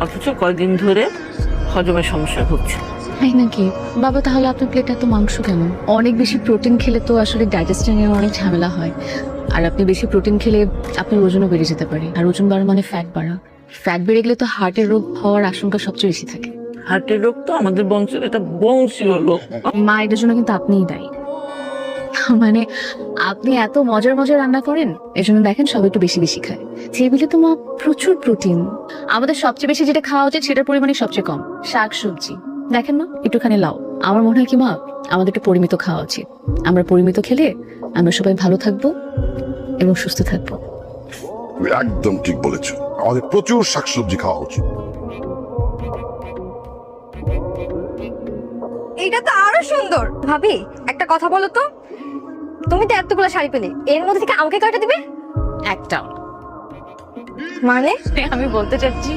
অথচ কয়েকদিন ধরে হজমের সমস্যা ভুগছে। তাই নাকি? বাবা, তাহলে আপনার প্লেটে এত মাংস কেন? অনেক বেশি প্রোটিন খেলে তো আসলে ডাইজেশনের অনেক ঝামেলা হয়। আর আপনি বেশি প্রোটিন খেলে আপনার ওজনও বেড়ে যেতে পারে। আর ওজন বাড়া মানে ফ্যাট বাড়া। ফ্যাট বেড়ে গেলে তো হার্টের রোগ হওয়ার আশঙ্কা সবচেয়ে বেশি থাকে। হার্টের রোগ তো আমাদের বংশের এটা বংশীয় রোগ। মা, এটার জন্য কিন্তু আপনিই দায়ী। মানে আপনি এত মজার মজার রান্না করেন, এজন্য দেখেন সব একটু বেশি বেশি খায়। টেবিলে তো মা প্রচুর প্রোটিন। আমাদের সবচেয়ে বেশি যেটা খাওয়া উচিত সেটার পরিমাণই সবচেয়ে কম। শাক সবজি দেখেন না, একটুখানি লাও। আমার মনে হয় কি মা, আমাদের একটু পরিমিত খাওয়া উচিত। আমরা পরিমিত খেলে আমরা সবাই ভালো থাকবো এবং সুস্থ থাকবো। তুমি একদম ঠিক বলেছো, আমাদের প্রচুর শাকসবজি খাওয়া উচিত। এইটা তো আরো সুন্দর। ভাবি, একটা কথা বলো তো, তুমি তো এতগুলো শাড়ি পেলে, এর মধ্যে থেকে আমাকে কয়টা দিবে? একটাও মানে আমি বলতে চাচ্ছি